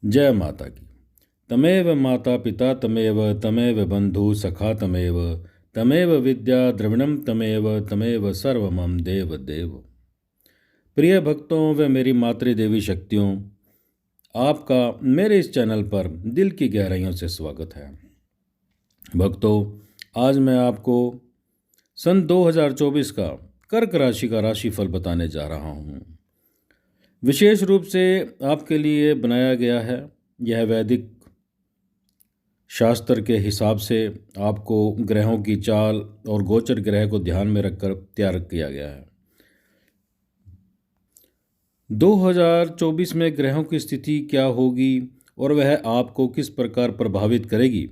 जय माता की। तमेव माता पिता तमेव तमेव बंधु सखा तमेव तमेव विद्या द्रविणम तमेव तमेव सर्वमम देव देव। प्रिय भक्तों व मेरी मातृदेवी शक्तियों, आपका मेरे इस चैनल पर दिल की गहराइयों से स्वागत है। भक्तों, आज मैं आपको सन 2024 का कर्क राशि का राशिफल बताने जा रहा हूँ। विशेष रूप से आपके लिए बनाया गया है। यह वैदिक शास्त्र के हिसाब से आपको ग्रहों की चाल और गोचर ग्रह को ध्यान में रखकर तैयार किया गया है। 2024 में ग्रहों की स्थिति क्या होगी और वह आपको किस प्रकार प्रभावित करेगी,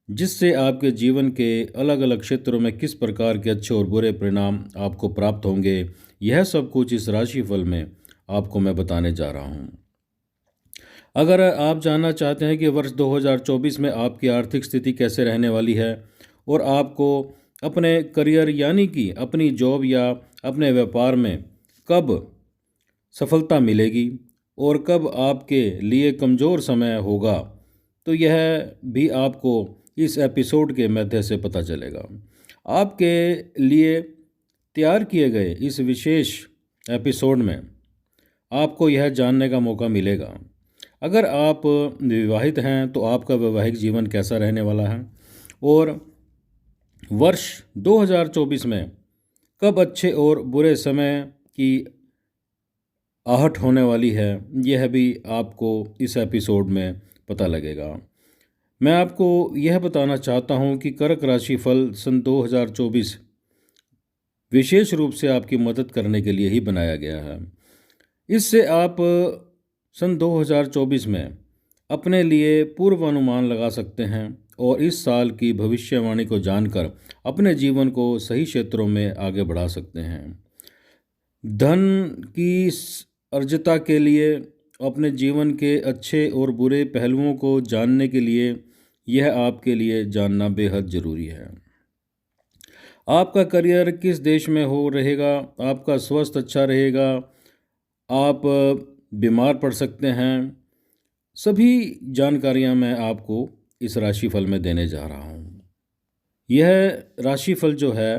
जिससे आपके जीवन के अलग अलग क्षेत्रों में किस प्रकार के अच्छे और बुरे परिणाम आपको प्राप्त होंगे, यह सब कुछ इस राशिफल में आपको मैं बताने जा रहा हूँ। अगर आप जानना चाहते हैं कि वर्ष 2024 में आपकी आर्थिक स्थिति कैसे रहने वाली है और आपको अपने करियर यानी कि अपनी जॉब या अपने व्यापार में कब सफलता मिलेगी और कब आपके लिए कमज़ोर समय होगा, तो यह भी आपको इस एपिसोड के माध्यम से पता चलेगा। आपके लिए तैयार किए गए इस विशेष एपिसोड में आपको यह जानने का मौका मिलेगा, अगर आप विवाहित हैं तो आपका वैवाहिक जीवन कैसा रहने वाला है और वर्ष 2024 में कब अच्छे और बुरे समय की आहट होने वाली है, यह भी आपको इस एपिसोड में पता लगेगा। मैं आपको यह बताना चाहता हूं कि कर्क राशि फल सन 2024 विशेष रूप से आपकी मदद करने के लिए ही बनाया गया है। इससे आप सन 2024 में अपने लिए पूर्व अनुमान लगा सकते हैं और इस साल की भविष्यवाणी को जानकर अपने जीवन को सही क्षेत्रों में आगे बढ़ा सकते हैं। धन की अर्जता के लिए अपने जीवन के अच्छे और बुरे पहलुओं को जानने के लिए यह आपके लिए जानना बेहद ज़रूरी है। आपका करियर किस देश में हो रहेगा, आपका स्वास्थ्य अच्छा रहेगा, आप बीमार पड़ सकते हैं, सभी जानकारियां मैं आपको इस राशिफल में देने जा रहा हूं। यह राशिफल जो है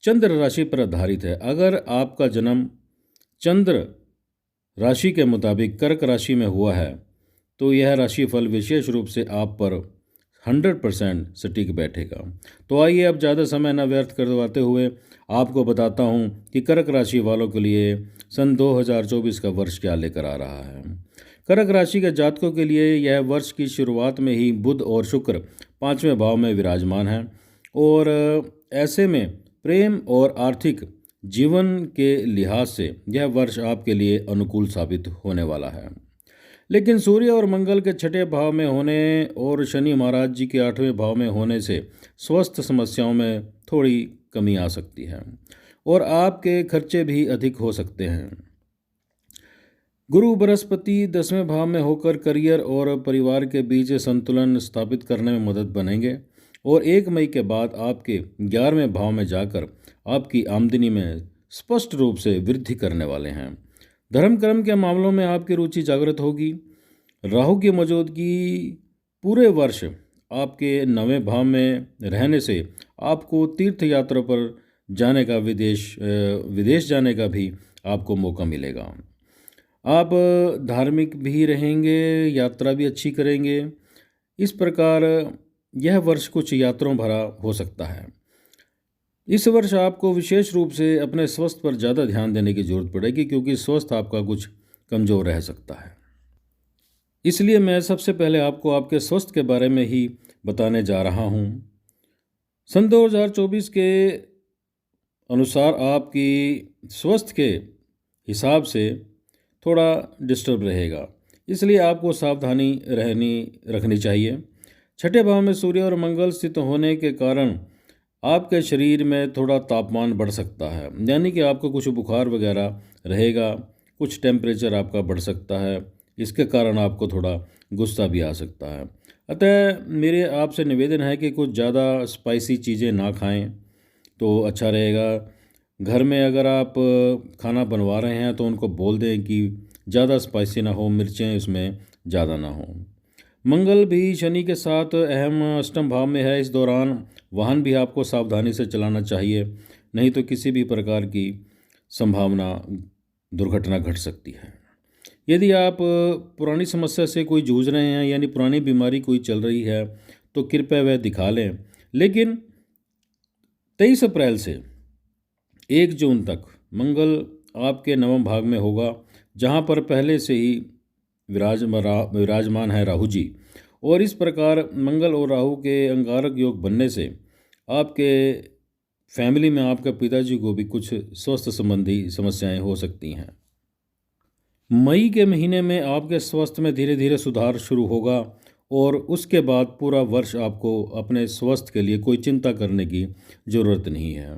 चंद्र राशि पर आधारित है। अगर आपका जन्म चंद्र राशि के मुताबिक कर्क राशि में हुआ है तो यह राशिफल विशेष रूप से आप पर 100% सटीक बैठेगा। तो आइए अब ज़्यादा समय न व्यर्थ करवाते हुए आपको बताता हूँ कि कर्क राशि वालों के लिए सन 2024 का वर्ष क्या लेकर आ रहा है। कर्क राशि के जातकों के लिए यह वर्ष की शुरुआत में ही बुध और शुक्र 5वें भाव में विराजमान हैं और ऐसे में प्रेम और आर्थिक जीवन के लिहाज से यह वर्ष आपके लिए अनुकूल साबित होने वाला है। लेकिन सूर्य और मंगल के 6ठे भाव में होने और शनि महाराज जी के 8वें भाव में होने से स्वास्थ्य समस्याओं में थोड़ी कमी आ सकती है और आपके खर्चे भी अधिक हो सकते हैं। गुरु बृहस्पति 10वें भाव में होकर करियर और परिवार के बीच संतुलन स्थापित करने में मदद बनेंगे और 1 मई के बाद आपके 11वें भाव में जाकर आपकी आमदनी में स्पष्ट रूप से वृद्धि करने वाले हैं। धर्म कर्म के मामलों में आपकी रुचि जागृत होगी। राहु की मौजूदगी पूरे वर्ष आपके 9वें भाव में रहने से आपको तीर्थ यात्रा पर जाने का विदेश जाने का भी आपको मौका मिलेगा। आप धार्मिक भी रहेंगे, यात्रा भी अच्छी करेंगे। इस प्रकार यह वर्ष कुछ यात्राओं भरा हो सकता है। इस वर्ष आपको विशेष रूप से अपने स्वास्थ्य पर ज़्यादा ध्यान देने की जरूरत पड़ेगी, क्योंकि स्वास्थ्य आपका कुछ कमज़ोर रह सकता है। इसलिए मैं सबसे पहले आपको आपके स्वास्थ्य के बारे में ही बताने जा रहा हूँ। सन 2024 के अनुसार आपकी स्वास्थ्य के हिसाब से थोड़ा डिस्टर्ब रहेगा, इसलिए आपको सावधानी रखनी चाहिए। 6ठे भाव में सूर्य और मंगल स्थित होने के कारण आपके शरीर में थोड़ा तापमान बढ़ सकता है, यानी कि आपको कुछ बुखार वगैरह रहेगा, कुछ टेम्परेचर आपका बढ़ सकता है। इसके कारण आपको थोड़ा गुस्सा भी आ सकता है। अतः मेरे आपसे निवेदन है कि कुछ ज़्यादा स्पाइसी चीज़ें ना खाएं तो अच्छा रहेगा। घर में अगर आप खाना बनवा रहे हैं तो उनको बोल दें कि ज़्यादा स्पाइसी ना हो, मिर्चें इसमें ज़्यादा ना हो। मंगल भी शनि के साथ अहम अष्टम भाव में है। इस दौरान वाहन भी आपको सावधानी से चलाना चाहिए, नहीं तो किसी भी प्रकार की संभावना दुर्घटना घट सकती है। यदि आप पुरानी समस्या से कोई जूझ रहे हैं, यानी पुरानी बीमारी कोई चल रही है, तो कृपया वह दिखा लें। लेकिन 23 अप्रैल से 1 जून तक मंगल आपके नवम भाग में होगा, जहां पर पहले से ही विराजमान है राहु जी। और इस प्रकार मंगल और राहु के अंगारक योग बनने से आपके फैमिली में आपके पिताजी को भी कुछ स्वास्थ्य संबंधी समस्याएं हो सकती हैं। मई के महीने में आपके स्वास्थ्य में धीरे धीरे सुधार शुरू होगा और उसके बाद पूरा वर्ष आपको अपने स्वास्थ्य के लिए कोई चिंता करने की ज़रूरत नहीं है।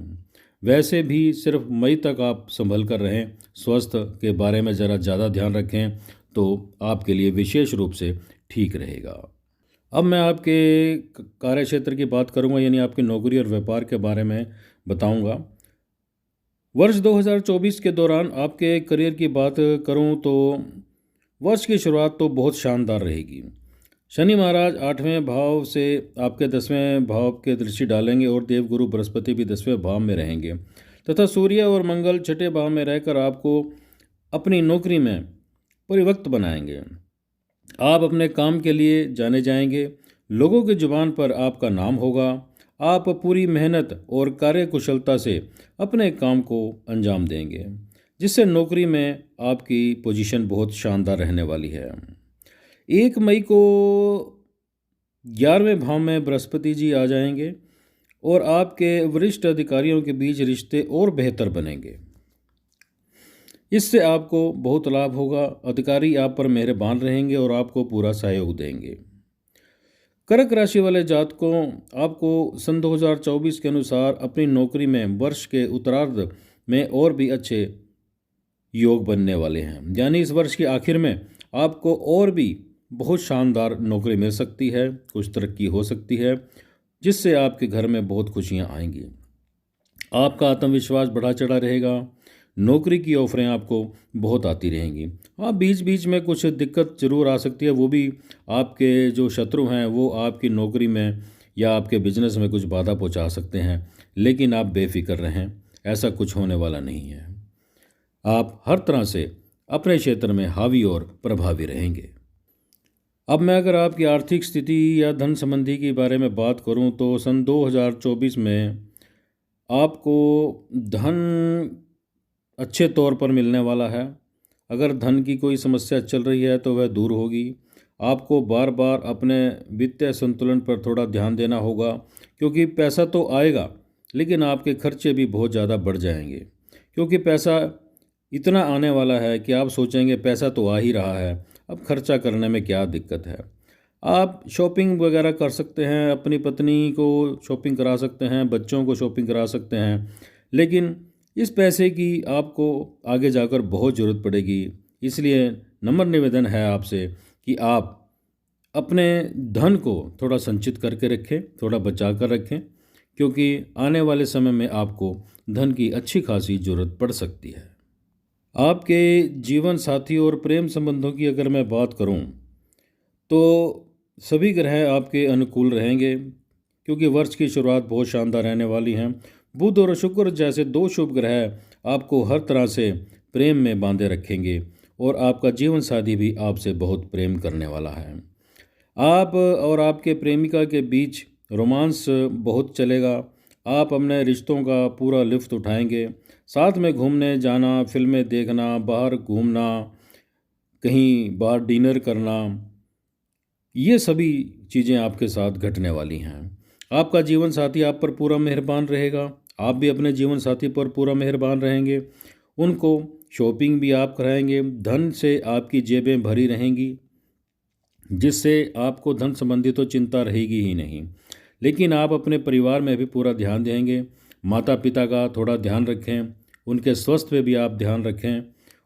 वैसे भी सिर्फ मई तक आप संभल कर रहें, स्वास्थ्य के बारे में ज़रा ज़्यादा ध्यान रखें तो आपके लिए विशेष रूप से ठीक रहेगा। अब मैं आपके कार्य क्षेत्र की बात करूंगा, यानी आपकी नौकरी और व्यापार के बारे में बताऊंगा। वर्ष 2024 के दौरान आपके करियर की बात करूं तो वर्ष की शुरुआत तो बहुत शानदार रहेगी। शनि महाराज 8वें भाव से आपके 10वें भाव के दृष्टि डालेंगे और देवगुरु बृहस्पति भी 10वें भाव में रहेंगे, तथा सूर्य और मंगल 6ठे भाव में रहकर आपको अपनी नौकरी में परिवक्त बनाएंगे। आप अपने काम के लिए जाने जाएंगे, लोगों की जुबान पर आपका नाम होगा। आप पूरी मेहनत और कार्यकुशलता से अपने काम को अंजाम देंगे, जिससे नौकरी में आपकी पोजीशन बहुत शानदार रहने वाली है। 1 मई को 11वें भाव में बृहस्पति जी आ जाएंगे और आपके वरिष्ठ अधिकारियों के बीच रिश्ते और बेहतर बनेंगे। इससे आपको बहुत लाभ होगा। अधिकारी आप पर मेहरबान रहेंगे और आपको पूरा सहयोग देंगे। कर्क राशि वाले जातकों, आपको सन 2024 के अनुसार अपनी नौकरी में वर्ष के उत्तरार्ध में और भी अच्छे योग बनने वाले हैं, यानी इस वर्ष के आखिर में आपको और भी बहुत शानदार नौकरी मिल सकती है, कुछ तरक्की हो सकती है, जिससे आपके घर में बहुत खुशियां आएंगी। आपका आत्मविश्वास बढ़ा चढ़ा रहेगा। नौकरी की ऑफरें आपको बहुत आती रहेंगी। हाँ, बीच बीच में कुछ दिक्कत जरूर आ सकती है, वो भी आपके जो शत्रु हैं वो आपकी नौकरी में या आपके बिजनेस में कुछ बाधा पहुंचा सकते हैं, लेकिन आप बेफिक्र रहें, ऐसा कुछ होने वाला नहीं है। आप हर तरह से अपने क्षेत्र में हावी और प्रभावी रहेंगे। अब मैं अगर आपकी आर्थिक स्थिति या धन संबंधी के बारे में बात करूं तो सन 2024 में आपको धन अच्छे तौर पर मिलने वाला है। अगर धन की कोई समस्या चल रही है तो वह दूर होगी। आपको बार बार अपने वित्तीय संतुलन पर थोड़ा ध्यान देना होगा, क्योंकि पैसा तो आएगा लेकिन आपके खर्चे भी बहुत ज़्यादा बढ़ जाएंगे, क्योंकि पैसा इतना आने वाला है कि आप सोचेंगे पैसा तो आ ही रहा है, अब खर्चा करने में क्या दिक्कत है। आप शॉपिंग वगैरह कर सकते हैं, अपनी पत्नी को शॉपिंग करा सकते हैं, बच्चों को शॉपिंग करा सकते हैं, लेकिन इस पैसे की आपको आगे जाकर बहुत ज़रूरत पड़ेगी। इसलिए नम्र निवेदन है आपसे कि आप अपने धन को थोड़ा संचित करके रखें, थोड़ा बचा कर रखें, क्योंकि आने वाले समय में आपको धन की अच्छी खासी ज़रूरत पड़ सकती है। आपके जीवन साथी और प्रेम संबंधों की अगर मैं बात करूं तो सभी ग्रह आपके अनुकूल रहेंगे, क्योंकि वर्ष की शुरुआत बहुत शानदार रहने वाली हैं। बुध और शुक्र जैसे 2 शुभ ग्रह आपको हर तरह से प्रेम में बांधे रखेंगे और आपका जीवन साथी भी आपसे बहुत प्रेम करने वाला है। आप और आपके प्रेमिका के बीच रोमांस बहुत चलेगा। आप अपने रिश्तों का पूरा लुत्फ़ उठाएंगे। साथ में घूमने जाना, फिल्में देखना, बाहर घूमना, कहीं बाहर डिनर करना, ये सभी चीज़ें आपके साथ घटने वाली हैं। आपका जीवन साथी आप पर पूरा मेहरबान रहेगा, आप भी अपने जीवन साथी पर पूरा मेहरबान रहेंगे। उनको शॉपिंग भी आप कराएंगे। धन से आपकी जेबें भरी रहेंगी, जिससे आपको धन संबंधी तो चिंता रहेगी ही नहीं, लेकिन आप अपने परिवार में भी पूरा ध्यान देंगे। माता पिता का थोड़ा ध्यान रखें, उनके स्वास्थ्य पे भी आप ध्यान रखें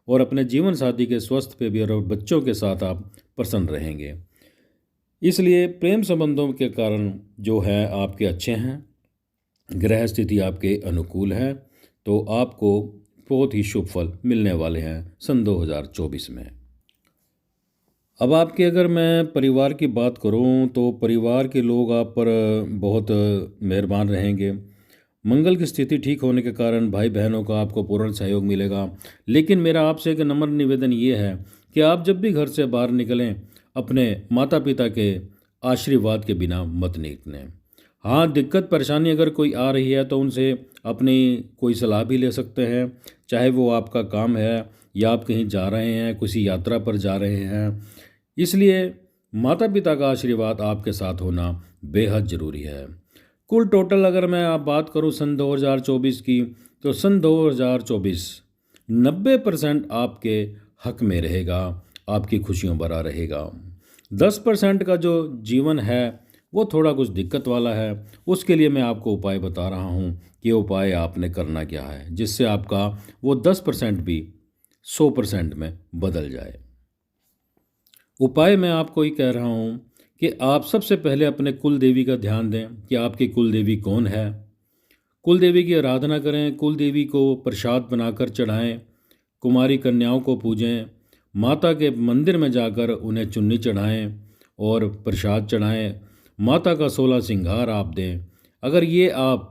और अपने जीवन साथी के स्वास्थ्य पे भी और बच्चों के साथ आप प्रसन्न रहेंगे। इसलिए प्रेम संबंधों के कारण जो है आपके अच्छे हैं, ग्रह स्थिति आपके अनुकूल है, तो आपको बहुत ही शुभ फल मिलने वाले हैं सन 2024 में। अब आपके अगर मैं परिवार की बात करूं तो परिवार के लोग आप पर बहुत मेहरबान रहेंगे। मंगल की स्थिति ठीक होने के कारण भाई बहनों का आपको पूर्ण सहयोग मिलेगा। लेकिन मेरा आपसे एक नम्र निवेदन ये है कि आप जब भी घर से बाहर निकलें अपने माता पिता के आशीर्वाद के बिना मत निकलें। हाँ, दिक्कत परेशानी अगर कोई आ रही है तो उनसे अपनी कोई सलाह भी ले सकते हैं, चाहे वो आपका काम है या आप कहीं जा रहे हैं, किसी यात्रा पर जा रहे हैं। इसलिए माता पिता का आशीर्वाद आपके साथ होना बेहद ज़रूरी है। कुल टोटल अगर मैं आप बात करूं सन 2024 की, तो सन 2024 90% आपके हक में रहेगा, आपकी खुशियों भरा रहेगा। 10% का जो जीवन है वो थोड़ा कुछ दिक्कत वाला है। उसके लिए मैं आपको उपाय बता रहा हूँ कि उपाय आपने करना क्या है जिससे आपका वो 10% भी 100% में बदल जाए। उपाय मैं आपको ही कह रहा हूँ कि आप सबसे पहले अपने कुल देवी का ध्यान दें कि आपकी कुल देवी कौन है। कुल देवी की आराधना करें, कुल देवी को प्रसाद बनाकर चढ़ाएं, कुमारी कन्याओं को पूजें, माता के मंदिर में जाकर उन्हें चुन्नी चढ़ाएं और प्रसाद चढ़ाएं। माता का 16 श्रृंगार आप दें। अगर ये आप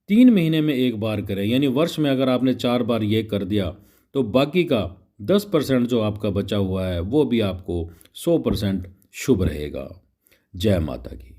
3 महीने में एक बार करें, यानी वर्ष में अगर आपने 4 बार ये कर दिया, तो बाकी का 10% जो आपका बचा हुआ है वो भी आपको 100% शुभ रहेगा। जय माता की।